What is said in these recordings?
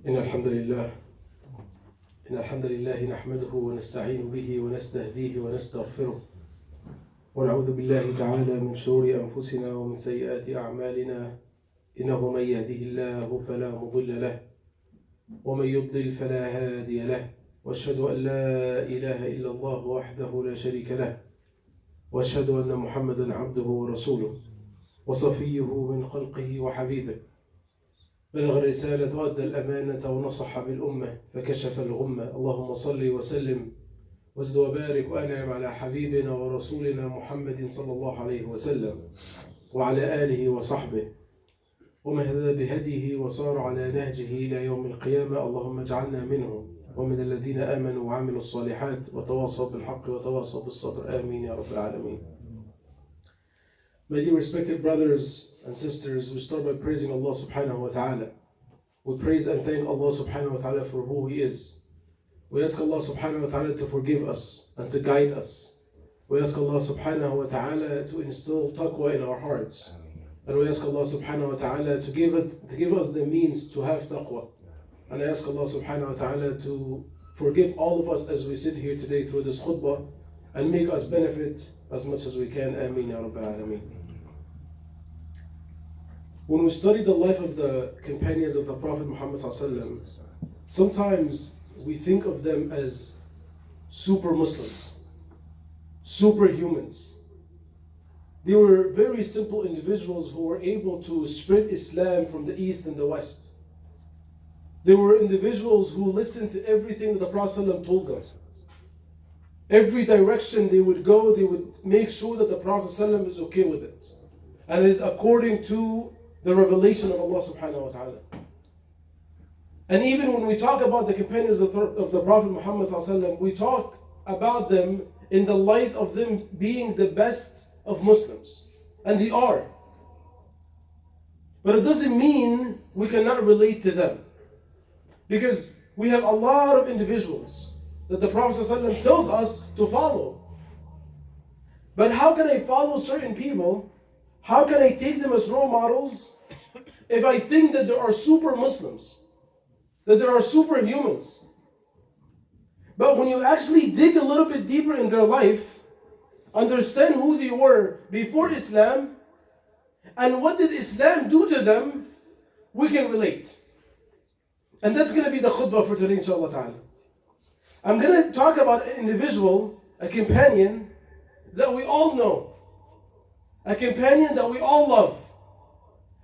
إن الحمد لله نحمده ونستعين به ونستهديه ونستغفره ونعوذ بالله تعالى من شرور أنفسنا ومن سيئات أعمالنا إنه من يهده الله فلا مضل له ومن يضلل فلا هادي له وأشهد أن لا إله إلا الله وحده لا شريك له وأشهد أن محمدا عبده ورسوله وصفيه من خلقه وحبيبه بلغ الرسالة وأدى الأمانة ونصح بالأمة فكشف الغمة. اللهم صل وسلم وازد وبارك وأنعم على حبيبنا ورسولنا محمد صلى الله عليه وسلم وعلى آله وصحبه ومن اهتدى بهديه وصار على نهجه إلى يوم القيامة. اللهم اجعلنا منهم ومن الذين آمنوا وعملوا الصالحات وتواصوا بالحق وتواصوا بالصبر. آمين يا رب العالمين. My dear respected brothers and sisters, we start by praising Allah subhanahu wa ta'ala. We praise and thank Allah subhanahu wa ta'ala for who He is. We ask Allah subhanahu wa ta'ala to forgive us and to guide us. We ask Allah subhanahu wa ta'ala to instill taqwa in our hearts. And we ask Allah subhanahu wa ta'ala to give us the means to have taqwa. And I ask Allah subhanahu wa ta'ala to forgive all of us as we sit here today through this khutbah and make us benefit as much as we can. Ameen ya Rabbil Alameen. When we study the life of the companions of the Prophet Muhammad sometimes we think of them as super Muslims, superhumans. They were very simple individuals who were able to spread Islam from the east and the west. They were individuals who listened to everything that the Prophet told them. Every direction they would go, they would make sure that the Prophet is okay with it. And it is according to the revelation of Allah subhanahu wa ta'ala. And even when we talk about the companions of the Prophet Muhammad we talk about them in the light of them being the best of Muslims. And they are. But it doesn't mean we cannot relate to them. Because we have a lot of individuals that the Prophet ﷺ tells us to follow. But how can I follow certain people? How can I take them as role models if I think that there are super Muslims, that there are superhumans? But when you actually dig a little bit deeper in their life, understand who they were before Islam, and what did Islam do to them, we can relate. And that's going to be the khutbah for today, inshallah ta'ala. I'm going to talk about an individual, a companion that we all know. A companion that we all love.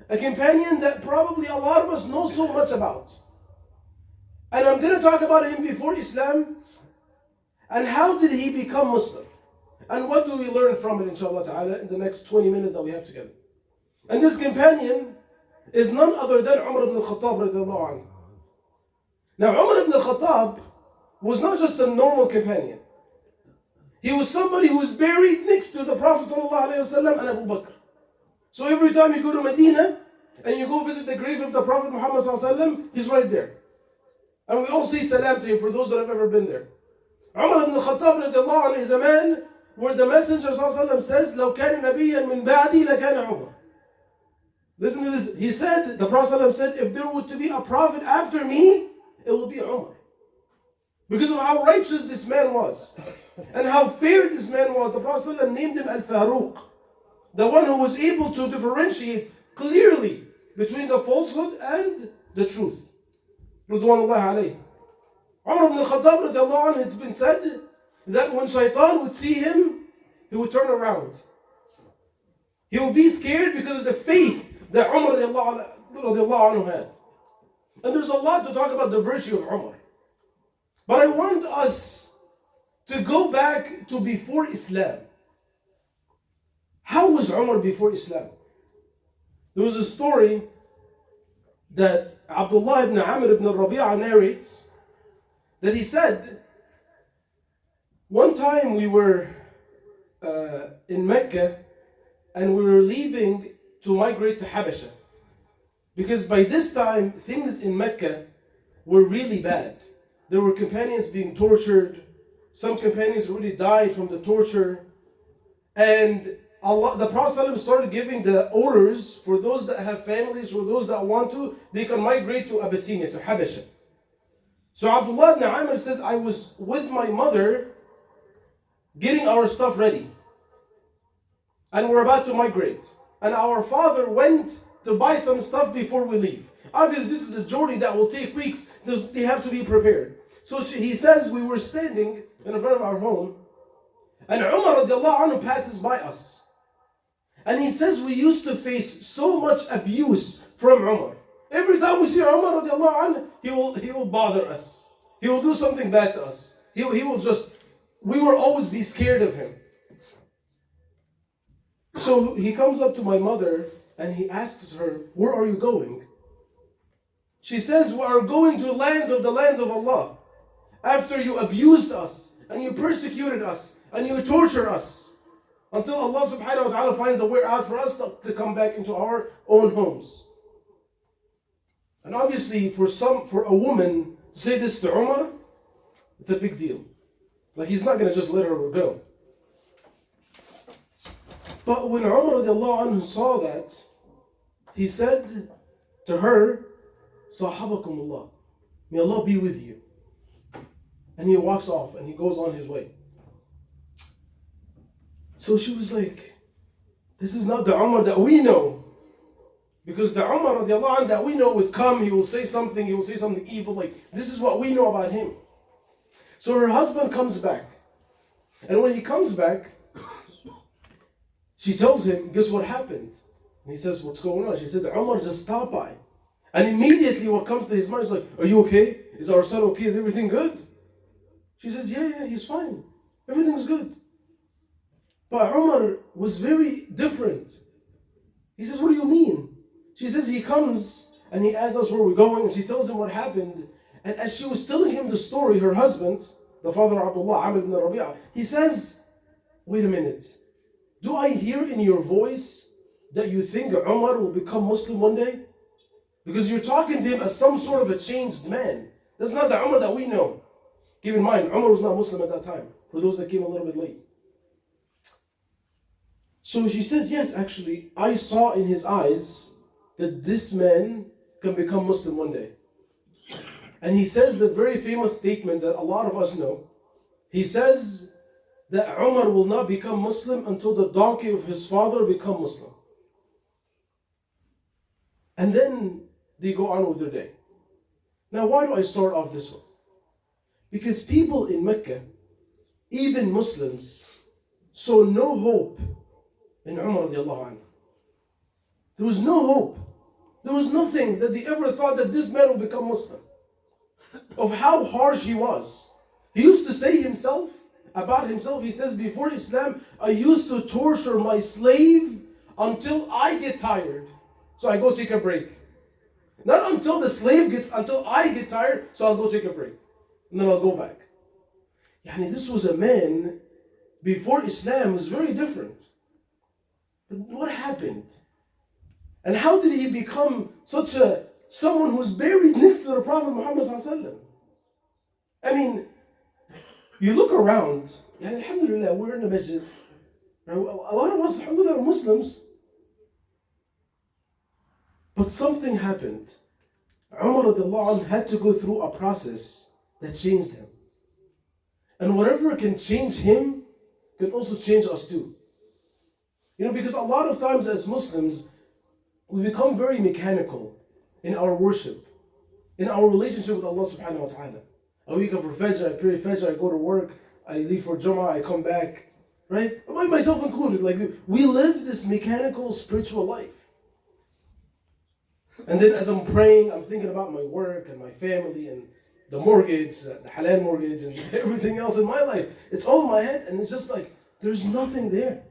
A companion that probably a lot of us know so much about. And I'm going to talk about him before Islam. And how did he become Muslim? And what do we learn from it, inshallah ta'ala, in the next 20 minutes that we have together. And this companion is none other than Omar Ibn AlKhattab RA. Now Omar Ibn AlKhattab was not just a normal companion. He was somebody who was buried next to the Prophet ﷺ and Abu Bakr. So every time you go to Medina and you go visit the grave of the Prophet Muhammad ﷺ, he's right there. And we all say salam to him for those that have ever been there. Umar ibn AlKhattab is a man where the Messenger ﷺ says, لو كان نبيا من بعدي لكان عمر. Listen to this. He said, the Prophet ﷺ said, if there were to be a prophet after me, it will be Umar. Because of how righteous this man was. And how fair this man was. The Prophet ﷺ named him Al-Faruq. The one who was able to differentiate clearly between the falsehood and the truth. Ridwanullah alayhi. Umar ibn AlKhattab radiallahu anhu, it's been said that when shaitan would see him, he would turn around. He would be scared because of the faith that Umar radiallahu anhu had. And there's a lot to talk about the virtue of Umar. But I want us to go back to before Islam. How was Umar before Islam? There was a story that Abdullah ibn Amr ibn Rabi'a narrates that he said, one time we were in Mecca and we were leaving to migrate to Habasha. Because by this time, things in Mecca were really bad. There were companions being tortured. Some companions already died from the torture. And the Prophet ﷺ started giving the orders for those that have families or those that want to, they can migrate to Abyssinia, to Habasha. So Abdullah ibn Amr says, I was with my mother getting our stuff ready. And we're about to migrate. And our father went to buy some stuff before we leave. Obviously, this is a journey that will take weeks. They have to be prepared. So he says we were standing in front of our home, and Umar radiallahu anhu passes by us. And he says we used to face so much abuse from Umar. Every time we see Umar radiallahu anhu, he will bother us. He will do something bad to us. He will just, we will always be scared of him. So he comes up to my mother and he asks her, where are you going? She says, we are going to the lands of Allah. After you abused us and you persecuted us and you torture us until Allah subhanahu wa ta'ala finds a way out for us to come back into our own homes. And obviously for a woman to say this to Umar, it's a big deal. Like he's not going to just let her go. But when Umar radiallahu anhu saw that, he said to her, Sahabakumullah, may Allah be with you. And he walks off and he goes on his way. So she was like, this is not the Umar that we know. Because the Umar radiallahu anhu that we know would come, he will say something evil. Like, this is what we know about him. So her husband comes back. And when he comes back, she tells him, guess what happened? And he says, what's going on? She said, Umar just stopped by. And immediately what comes to his mind is like, are you okay? Is our son okay? Is everything good? She says, yeah, he's fine. Everything's good. But Umar was very different. He says, what do you mean? She says, he comes and he asks us where we're going, and she tells him what happened. And as she was telling him the story, her husband, the father of Abdullah, Amr ibn Rabi'ah, he says, wait a minute. Do I hear in your voice that you think Umar will become Muslim one day? Because you're talking to him as some sort of a changed man. That's not the Umar that we know. Keep in mind, Umar was not Muslim at that time, for those that came a little bit late. So she says, yes, actually, I saw in his eyes that this man can become Muslim one day. And he says the very famous statement that a lot of us know. He says that Umar will not become Muslim until the donkey of his father become Muslim. And then they go on with their day. Now, why do I start off this one? Because people in Mecca, even Muslims, saw no hope in Umar radiallahu anhu. There was no hope. There was nothing that they ever thought that this man would become Muslim. Of how harsh he was. He used to say about himself, he says, before Islam, I used to torture my slave until I get tired. So I go take a break. Not until I get tired, so I'll go take a break. And then I'll go back. This was a man, before Islam, was very different. But what happened? And how did he become someone who's buried next to the Prophet Muhammad sallallahu alaihi wasallam? You look around, alhamdulillah, we're in a masjid. A lot of us, alhamdulillah, are Muslims. But something happened. Umar radiallahu anhu had to go through a process that changed him. And whatever can change him can also change us too. Because a lot of times as Muslims, we become very mechanical in our worship, in our relationship with Allah subhanahu wa ta'ala. I wake up for Fajr, I pray Fajr, I go to work, I leave for Jummah, I come back, right? Myself included, we live this mechanical spiritual life. And then as I'm praying, I'm thinking about my work and my family and the mortgage, the halal mortgage and everything else in my life. It's all in my head, and it's just there's nothing there.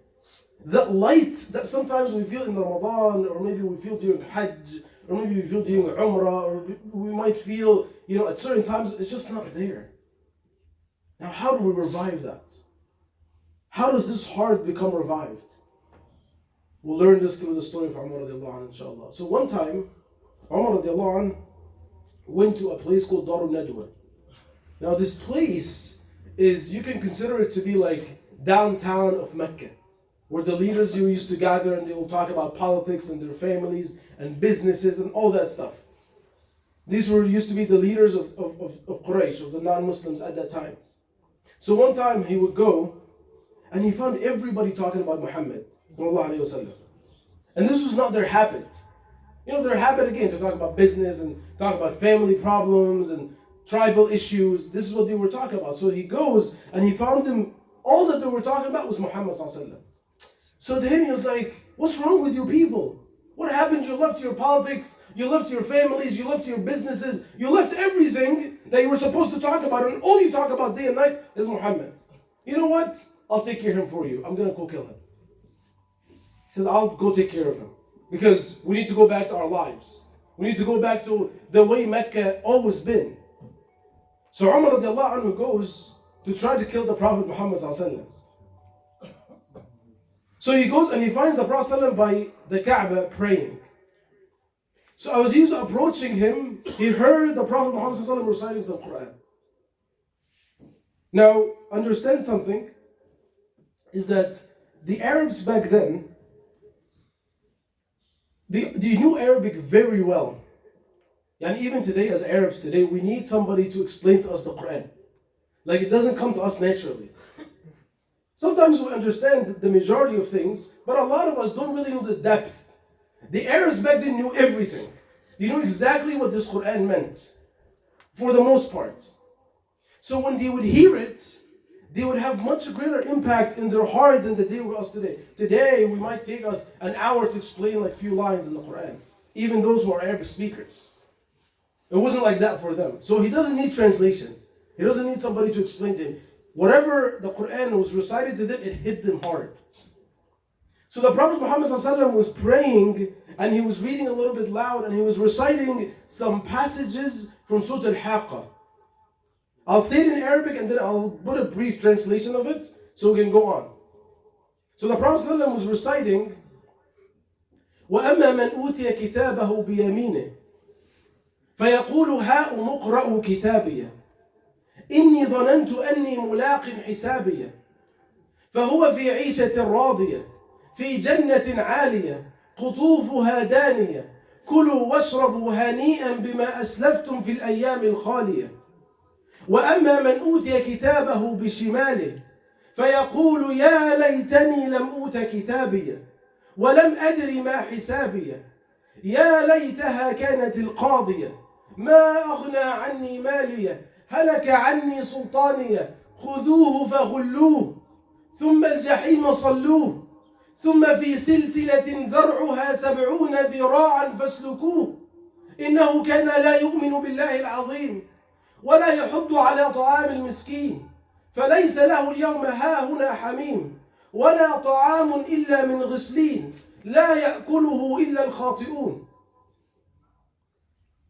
That light that sometimes we feel in Ramadan, or maybe we feel during Hajj, or maybe we feel during Umrah, or we might feel, at certain times, it's just not there. Now, how do we revive that? How does this heart become revived? We'll learn this through the story of Umar radiallahu anhu, inshallah. So one time, Umar radiallahu anhu went to a place called Darul Nadwa. Now this place you can consider it to be like downtown of Mecca. where the leaders used to gather and they will talk about politics and their families and businesses and all that stuff. These used to be the leaders of Quraysh, of the non-Muslims at that time. So one time he would go and he found everybody talking about Muhammad sallallahu alaihi wasallam. And this was not their habit. You know, their habit again to talk about business and talk about family problems and tribal issues. This is what they were talking about. So he goes and he found them, all that they were talking about was Muhammad sallallahu alaihi wasallam. So to him he was like, what's wrong with you people? What happened? You left your politics, you left your families, you left your businesses, you left everything that you were supposed to talk about, and all you talk about day and night is Muhammad. You know what? I'll take care of him for you. I'm gonna go kill him. He says, I'll go take care of him. Because we need to go back to our lives. We need to go back to the way Mecca always been. So Umar radiallahu anhu goes to try to kill the Prophet Muhammad sallallahu alaihi wasallam. So he goes and he finds the Prophet by the Kaaba praying. So as he was approaching him, he heard the Prophet Muhammad reciting some Quran. Now, understand something, is that the Arabs back then, they knew Arabic very well. And even today, as Arabs today, we need somebody to explain to us the Quran. Like, it doesn't come to us naturally. Sometimes we understand the majority of things, but a lot of us don't really know the depth. The Arabs back then knew everything. They knew exactly what this Quran meant, for the most part. So when they would hear it, they would have much greater impact in their heart than they do with us today. Today, we might take us an hour to explain like few lines in the Quran, even those who are Arabic speakers. It wasn't like that for them. So he doesn't need translation. He doesn't need somebody to explain to him. Whatever the Quran was recited to them, it hit them hard. So the Prophet Muhammad ﷺ was praying and he was reading a little bit loud and he was reciting some passages from Surah Al-Haqqa. I'll say it in Arabic and then I'll put a brief translation of it so we can go on. So the Prophet ﷺ was reciting, وَأَمَّا مَنْ أُوتِيَ كِتَابَهُ بِيَمِينِهِ فَيَقُولُ هَاؤُمُ اقْرَءُوا كِتَابِيَهْ إني ظننت أني ملاق حسابي فهو في عيشة راضية في جنة عالية قطوفها دانية كلوا واشربوا هنيئا بما أسلفتم في الأيام الخالية وأما من أوتي كتابه بشماله فيقول يا ليتني لم أوت كتابي ولم أدر ما حسابي يا ليتها كانت القاضية ما أغنى عني مالية هلك عني سلطانية خذوه فغلوه ثم الجحيم صلوه ثم في سلسلة ذرعها 70 ذراعا فاسلكوه إنه كان لا يؤمن بالله العظيم ولا يحض على طعام المسكين فليس له اليوم هاهنا حميم ولا طعام إلا من غسلين لا يأكله إلا الخاطئون.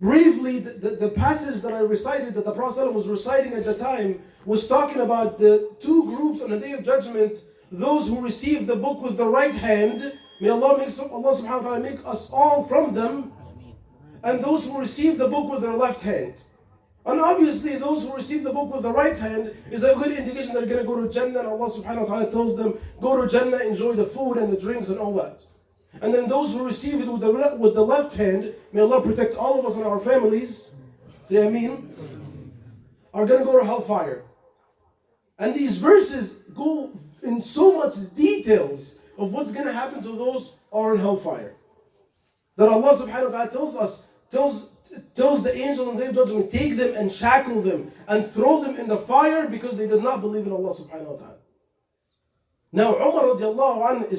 Briefly, the passage that I recited, that the Prophet was reciting at the time, was talking about the two groups on the Day of Judgment, those who receive the book with the right hand, may Allah subhanahu wa ta'ala make us all from them, and those who receive the book with their left hand. And obviously, those who receive the book with the right hand is a good indication that they're going to go to Jannah, and Allah subhanahu wa ta'ala tells them, go to Jannah, enjoy the food and the drinks and all that. And then those who receive it with the left hand, may Allah protect all of us and our families, say Ameen, are going to go to hellfire. And these verses go in so much details of what's going to happen to those who are in hellfire. That Allah subhanahu wa ta'ala tells the angel on the Day of Judgment, take them and shackle them and throw them in the fire because they did not believe in Allah subhanahu wa ta'ala. Now Umar radiallahu anhu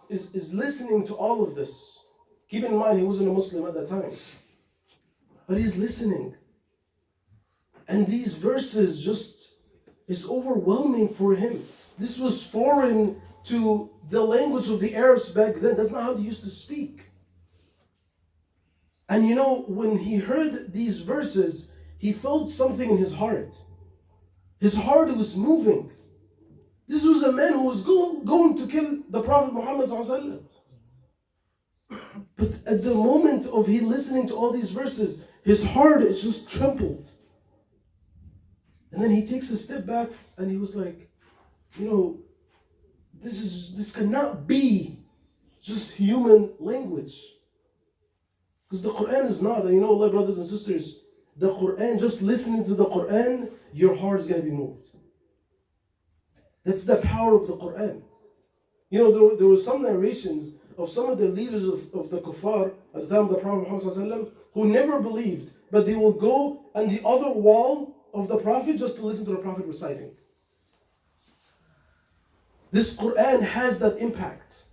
is listening to all of this. Keep in mind, he wasn't a Muslim at that time. But he's listening. And these verses just is overwhelming for him. This was foreign to the language of the Arabs back then. That's not how they used to speak. And you know, when he heard these verses, he felt something in his heart. His heart was moving. This was a man who was going to kill the Prophet Muhammad ﷺ. But at the moment of he listening to all these verses, his heart is just trembled. And then he takes a step back and he was like, you know, this cannot be just human language. Because the Quran is not, and you know, Allah, brothers and sisters, the Quran, just listening to the Quran, your heart is going to be moved. That's the power of the Quran. You know, there were some narrations of some of the leaders of the kuffar at the time of the Prophet Muhammad who never believed, but they will go on the other wall of the Prophet just to listen to the Prophet reciting. This Quran has that impact.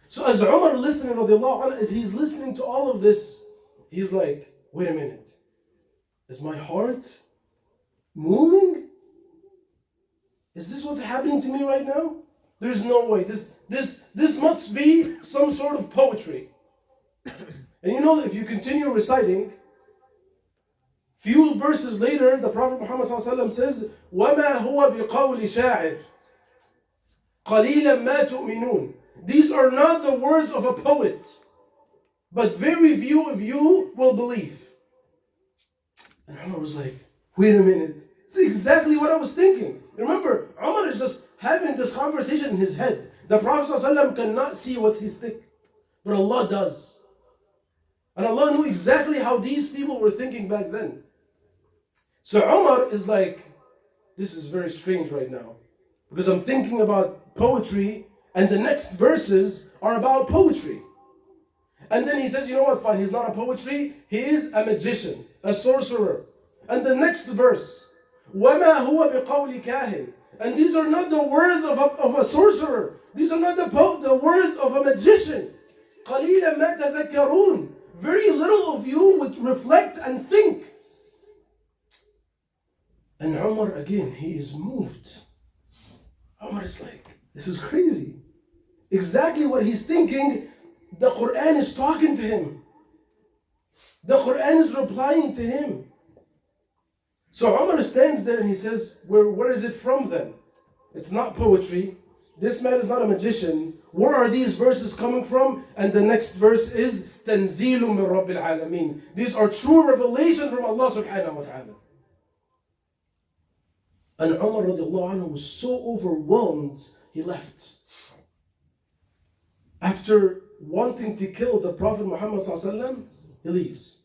So as Umar listening, radiallahu anhu, as he's listening to all of this, he's like, wait a minute, is my heart moving? Is this what's happening to me right now? There's no way. This must be some sort of poetry. And you know, if you continue reciting, few verses later, the Prophet Muhammad says, وَمَا هُوَ بِقَوْلِ شَاعِرٍ قَلِيلًا مَا تُؤْمِنُونَ. These are not the words of a poet, but very few of you will believe. And Umar was like, wait a minute. It's exactly what I was thinking. Remember, Umar is just having this conversation in his head. The Prophet ﷺ cannot see what he's thinking, but Allah does. And Allah knew exactly how these people were thinking back then. So Umar is like, this is very strange right now, because I'm thinking about poetry, and the next verses are about poetry. And then he says, you know what, fine, he's not a poetry, he is a magician, a sorcerer. And the next verse, وَمَا هُوَ بِقَوْلِ كَاهِنٍ. And these are not the words of a sorcerer. These are not the words of a magician. قَلِيلًا مَا تَذَكَّرُونَ. Very little of you would reflect and think. And Umar, again, he is moved. Umar is like, this is crazy. Exactly what he's thinking, the Quran is talking to him. The Quran is replying to him. So Umar stands there and he says, where is it from then? It's not poetry. This man is not a magician. Where are these verses coming from? And the next verse is تَنْزِيلٌ مِّن رَبِّ الْعَالَمِينَ. These are true revelation from Allah subhanahu wa ta'ala. And Umar radiallahu anhu was so overwhelmed, he left. After wanting to kill the Prophet Muhammad sallallahu alaihi wasallam, he leaves.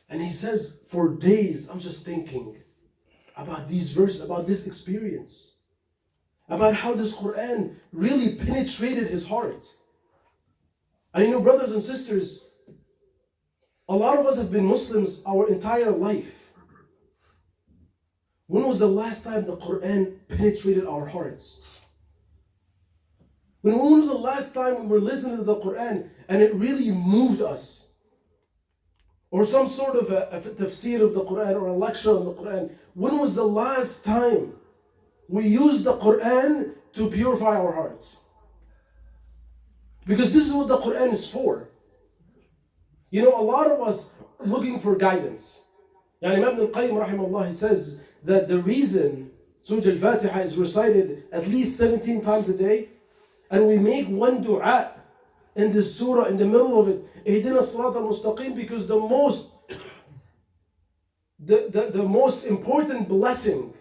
And he says, for days, I'm just thinking about these verses, about this experience, about how this Quran really penetrated his heart. And you know, brothers and sisters, a lot of us have been Muslims our entire life. When was the last time the Quran penetrated our hearts? When was the last time we were listening to the Quran and it really moved us? Or some sort of a tafsir of the Quran or a lecture on the Quran. When was the last time we used the Quran to purify our hearts? Because this is what the Quran is for. You know, a lot of us are looking for guidance. Yani Ibn al-Qayyim rahimahullah, he says that the reason Surah Al-Fatiha is recited at least 17 times a day, and we make one dua in this surah in the middle of it, Ihdina Sirat al-Mustaqim, because the most important blessing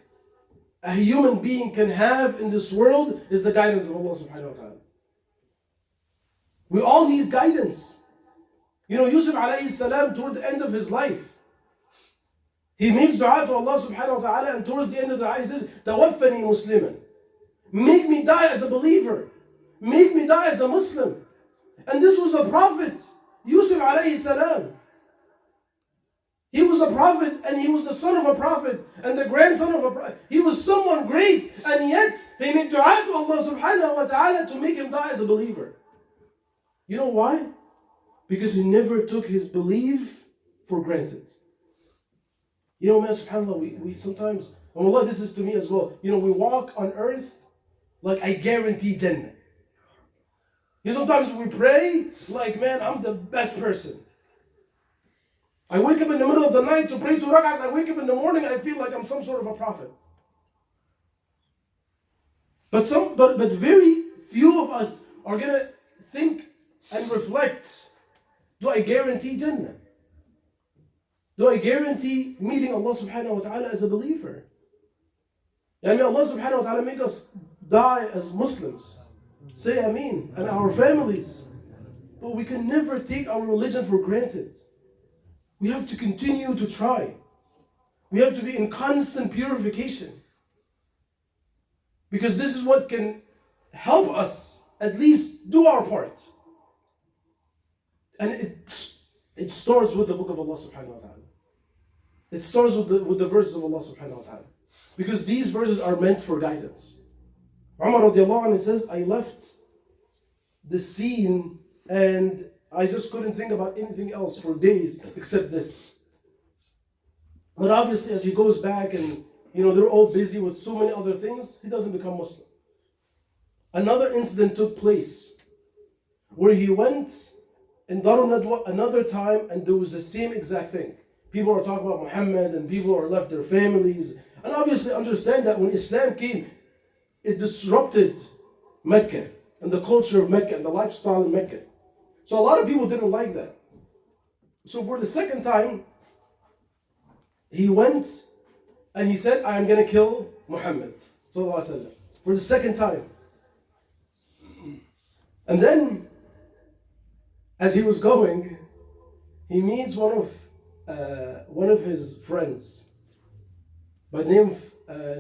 a human being can have in this world is the guidance of Allah subhanahu wa ta'ala. We all need guidance. You know, Yusuf alayhi salam, toward the end of his life, he makes dua to Allah subhanahu wa ta'ala, and towards the end of the dua he says, Tawaffani Musliman. Make me die as a believer. Make me die as a Muslim. And this was a prophet, Yusuf alayhi salam. He was a prophet, and he was the son of a prophet and the grandson of a prophet. He was someone great, and yet he made dua to Allah subhanahu wa ta'ala to make him die as a believer. You know why? Because he never took his belief for granted. You know, man, subhanAllah, we sometimes, and Allah, this is to me as well, you know, we walk on earth like I guarantee Jannah. You know, sometimes we pray like, man, I'm the best person. I wake up in the middle of the night to pray 2 rak'ahs. I wake up in the morning, I feel like I'm some sort of a prophet. But very few of us are going to think and reflect, do I guarantee Jannah? Do I guarantee meeting Allah subhanahu wa ta'ala as a believer? May Allah subhanahu wa ta'ala make us die as Muslims. Say Ameen. And our families. But we can never take our religion for granted. We have to continue to try. We have to be in constant purification. Because this is what can help us at least do our part. And it starts with the book of Allah subhanahu wa ta'ala. It starts with the verses of Allah subhanahu wa ta'ala. Because these verses are meant for guidance. Umar radiallahu anhu says, I left the scene and I just couldn't think about anything else for days except this. But obviously as he goes back and they're all busy with so many other things, he doesn't become Muslim. Another incident took place where he went in Darul Nadwa another time and there was the same exact thing. People are talking about Muhammad and people are left their families. And obviously understand that when Islam came, it disrupted Mecca and the culture of Mecca and the lifestyle in Mecca. So a lot of people didn't like that. So for the second time, he went and he said, I am going to kill Muhammad. For the second time. And then, as he was going, he meets one of his friends by the name of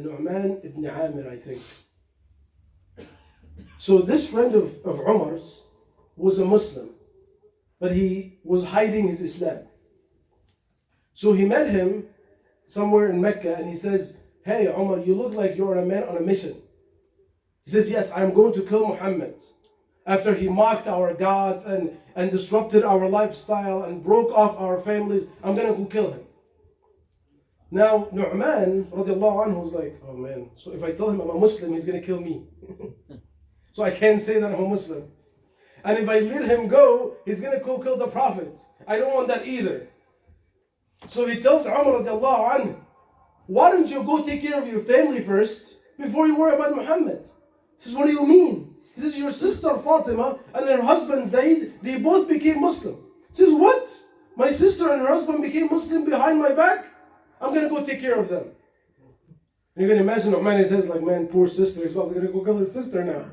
Nu'man Ibn Amir, I think. So this friend of Umar's was a Muslim, but he was hiding his Islam. So he met him somewhere in Mecca and he says, hey Umar, you look like you're a man on a mission. He says, yes, I'm going to kill Muhammad. After he mocked our gods and disrupted our lifestyle and broke off our families, I'm going to go kill him. Now, Nu'man radiallahu anhu was like, oh man, so if I tell him I'm a Muslim, he's going to kill me. So I can't say that I'm a Muslim. And if I let him go, he's going to go kill the Prophet. I don't want that either. So he tells Umar radiallahu anhu, why don't you go take care of your family first before you worry about Muhammad? He says, what do you mean? He says, your sister Fatima and her husband Zayd, they both became Muslim. He says, what? My sister and her husband became Muslim behind my back? I'm going to go take care of them. And you can imagine Uman says, like, man, poor sister, he's probably going to go kill his sister now.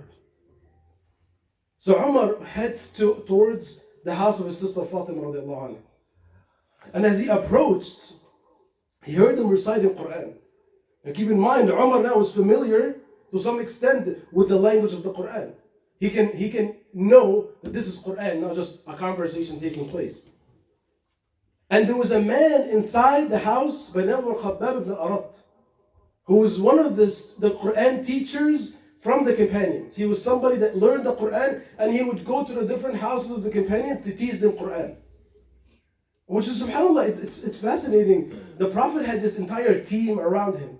So Umar heads towards the house of his sister Fatima radiallahu anha. And as he approached, he heard them reciting Quran. And keep in mind, Umar now is familiar to some extent with the language of the Quran. He can know that this is Quran, not just a conversation taking place. And there was a man inside the house by the name of Khabbab ibn al-Arat, who was one of the Quran teachers from the companions. He was somebody that learned the Quran and he would go to the different houses of the companions to teach them Quran. Which is, subhanAllah, it's fascinating. The Prophet had this entire team around him.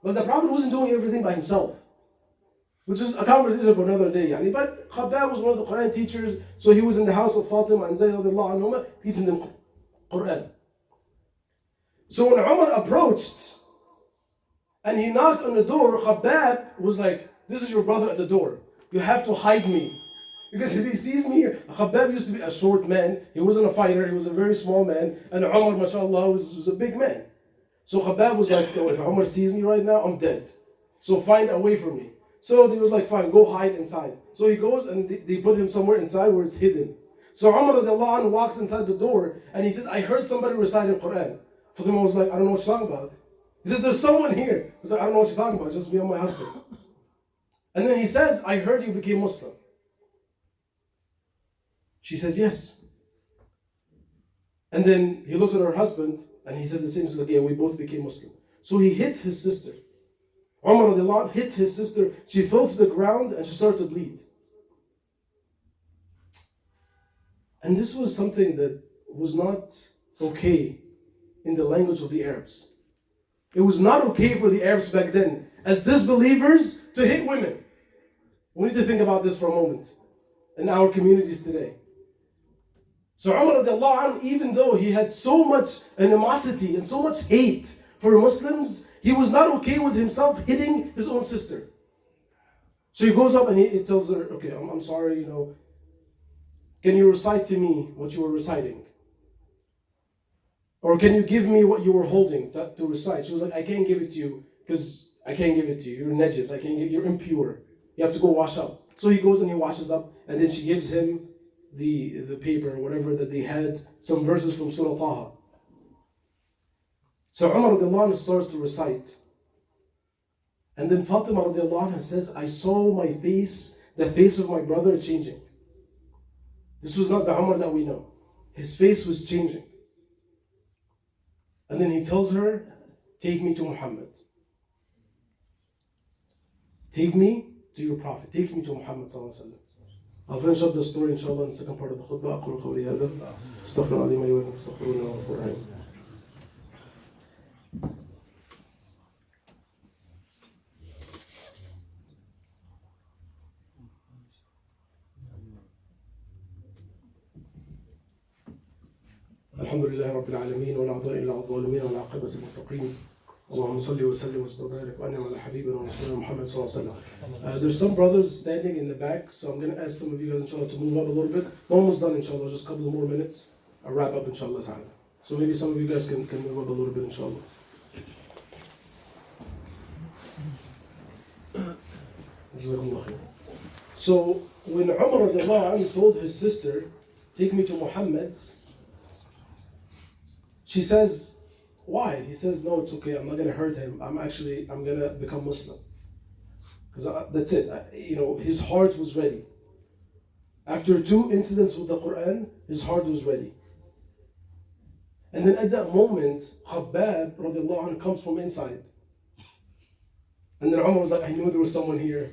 But the Prophet wasn't doing everything by himself. Which is a conversation for another day. But Khabbab was one of the Quran teachers, so he was in the house of Fatima and Zayd radiallahu anhuma teaching them Quran. So when Umar approached and he knocked on the door, Khabbab was like, this is your brother at the door. You have to hide me. Because if he sees me here, Khabbab used to be a short man. He wasn't a fighter, he was a very small man. And Umar, mashallah, was a big man. So Khabbab was like, oh, if Umar sees me right now, I'm dead. So find a way for me. So they was like, fine, go hide inside. So he goes and they put him somewhere inside where it's hidden. So Umar radiallahu anhu walks inside the door and he says, I heard somebody reciting Quran. Fatima was like, I don't know what you're talking about. He says, there's someone here. He's like, I don't know what you're talking about, just me and my husband. And then he says, I heard you became Muslim. She says, yes. And then he looks at her husband and he says the same. He's like, yeah, we both became Muslim. So he hits his sister. Umar radiallahu anhu hits his sister. She fell to the ground and she started to bleed. And this was something that was not okay in the language of the Arabs. It was not okay for the Arabs back then as disbelievers to hit women. We need to think about this for a moment in our communities today. So Umar radiallahu anhu, even though he had so much animosity and so much hate for Muslims, he was not okay with himself hitting his own sister. So he goes up and he tells her, okay, I'm sorry, can you recite to me what you were reciting? Or can you give me what you were holding to recite? She was like, I can't give it to you because I can't give it to you. You're najis. You're impure. You have to go wash up. So he goes and he washes up, and then she gives him the paper or whatever that they had, some verses from Surah Taha. So Umar radiallahu anhu starts to recite. And then Fatima radiallahu anha says, I saw my face, the face of my brother changing. This was not the Umar that we know. His face was changing. And then he tells her, take me to Muhammad. Take me to your Prophet. Take me to Muhammad sallallahu alaihi wasallam. I'll finish up the story inshallah in the second part of the khutbah. أقول قولي هذا استغفر الله لي ولكم استغفروه إنه غفور رحيم. الحمد لله رب العالمين ولا عدوان إلا على الظالمين ولا عاقبة للمتقين. اللهم صل وسلم وبارك وانعم على حبيبنا ورسولنا محمد صلى الله عليه وسلم. There's some brothers standing in the back, so I'm going to ask some of you guys inshallah to move up a little bit. We're almost done inshallah, just a couple of more minutes. I'll wrap up inshallah ta'ala. So maybe some of you guys can move up a little bit inshallah. So when Umar radiallahu anhu told his sister, take me to Muhammad, she says, why? He says, no, it's okay. I'm not going to hurt him. I'm going to become Muslim. Because that's it. His heart was ready. After 2 incidents with the Quran, his heart was ready. And then at that moment, Khabbab radiallahu anhu comes from inside. And then Umar was like, I knew there was someone here.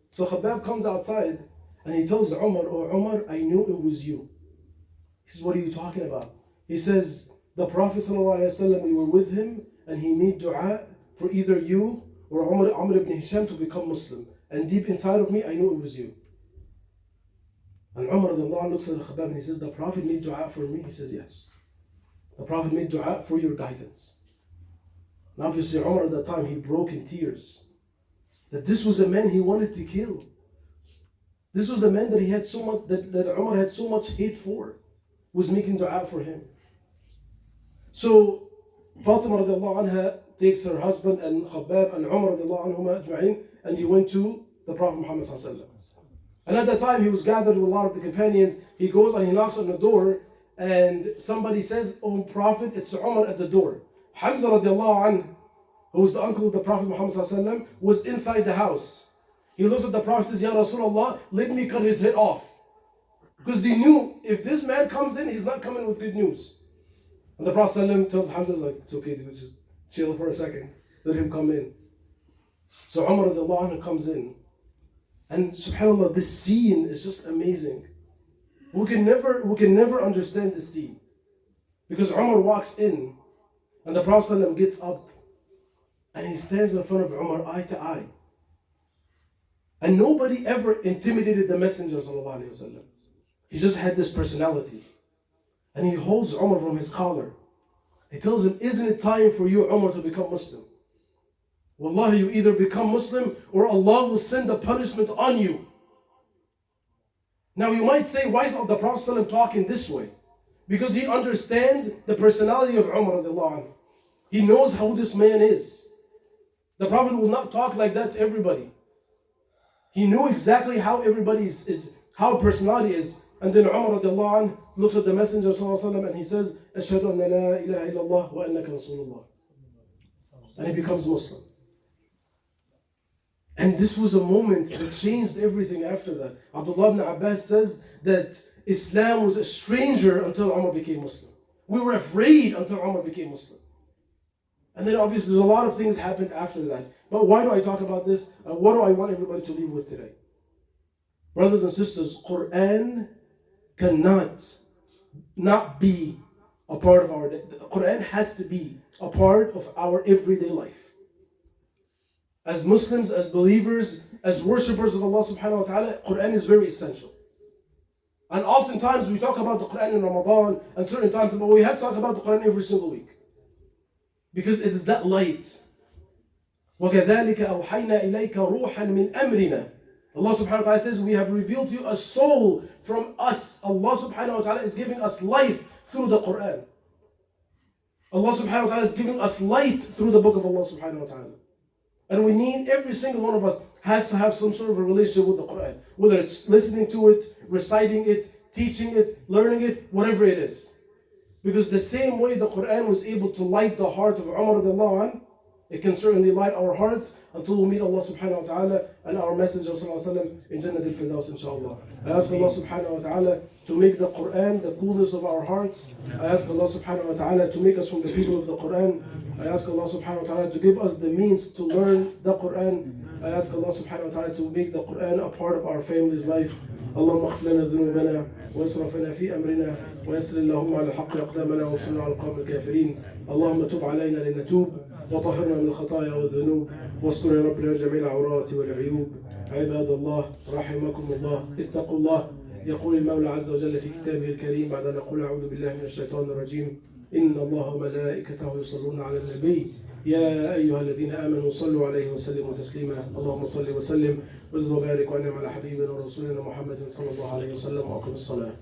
So Khabbab comes outside and he tells Umar, oh Umar, I knew it was you. He says, what are you talking about? He says, the Prophet ﷺ, we were with him and he made dua for either you or Omar Ibn Hisham to become Muslim. And deep inside of me, I knew it was you. And Umar looks at Khabbab and he says, the Prophet made dua for me? He says, yes. The Prophet made dua for your guidance. And obviously Umar at that time, he broke in tears. That this was a man he wanted to kill. This was a man that he had so much, that Umar had so much hate for, was making dua for him. So Fatima radiallahu anha takes her husband and Khabbab and Umar radiallahu anhuma ajma'in, and he went to the Prophet Muhammad sallallahu alaihi wasallam. And at that time he was gathered with a lot of the companions. He goes and he knocks on the door and somebody says, oh Prophet, it's Umar at the door. Hamza radiallahu anhu, who was the uncle of the Prophet Muhammad sallallahu alaihi wasallam, was inside the house. He looks at the Prophet and says, Ya Rasulullah, let me cut his head off. Because they knew if this man comes in, he's not coming with good news. And the Prophet ﷺ tells Hamza, like, it's okay, dude, just chill for a second. Let him come in. So Umar radiallahu anhu comes in. And subhanAllah, this scene is just amazing. We can never understand this scene. Because Umar walks in, and the Prophet ﷺ gets up, and he stands in front of Umar eye to eye. And nobody ever intimidated the Messenger ﷺ. He just had this personality. And he holds Umar from his collar. He tells him, isn't it time for you, Umar, to become Muslim? Wallahi, you either become Muslim or Allah will send the punishment on you. Now you might say, why is the Prophet ﷺ talking this way? Because he understands the personality of Umar radiallahu anhu. He knows how this man is. The Prophet will not talk like that to everybody. He knew exactly how everybody how personality is. And then Umar radiallahu anhu looks at the Messenger ﷺ and he says, Ashhadu anna la ilaha illallah wa annaka Rasulullah. And he becomes Muslim. And this was a moment that changed everything after that. Abdullah ibn Abbas says that Islam was a stranger until Umar became Muslim. We were afraid until Umar became Muslim. And then obviously there's a lot of things happened after that. But why do I talk about this? What do I want everybody to leave with today? Brothers and sisters, Quran cannot not be a part of our day. Quran has to be a part of our everyday life. As Muslims, as believers, as worshippers of Allah subhanahu wa ta'ala, Quran is very essential. And oftentimes we talk about the Quran in Ramadan and certain times, but we have to talk about the Quran every single week. Because it is that light. وَكَذَلِكَ أَوْحَيْنَا إِلَيْكَ رُوحًا مِنْ أَمْرِنَا. Allah subhanahu wa ta'ala says, we have revealed to you a soul from us. Allah subhanahu wa ta'ala is giving us life through the Quran. Allah subhanahu wa ta'ala is giving us light through the book of Allah subhanahu wa ta'ala. And we need, every single one of us has to have some sort of a relationship with the Quran. Whether it's listening to it, reciting it, teaching it, learning it, whatever it is. Because the same way the Quran was able to light the heart of Umar radiallahu anh, it can certainly light our hearts until we meet Allah subhanahu wa ta'ala and our Messenger sallallahu alayhi wa sallam in Jannat al-Firdaus inshaAllah. I ask Allah subhanahu wa ta'ala to make the Quran the coolness of our hearts. I ask Allah subhanahu wa ta'ala to make us from the people of the Quran. I ask Allah subhanahu wa ta'ala to give us the means to learn the Quran. I ask Allah subhanahu wa ta'ala to make the Quran a part of our family's life. اللهم اغفر لنا ذنوبنا واسرافنا في امرنا ويسر اللهم على الحق اقدامنا وانصرنا على القوم الكافرين. اللهم تب علينا لنتوب وطهرنا من الخطايا والذنوب واستر يا رب لنا جميع العورات والعيوب. عباد الله رحمكم الله، اتقوا الله. يقول المولى عز وجل في كتابه الكريم بعد أن نقول أعوذ بالله من الشيطان الرجيم: إن الله وملائكته يصلون على النبي يا أيها الذين آمنوا صلوا عليه وسلموا تسليما. اللهم صل وسلم وزد وبارك وانعم على حبيبنا ورسولنا محمد صلى الله عليه وسلم. وأقم الصلاة.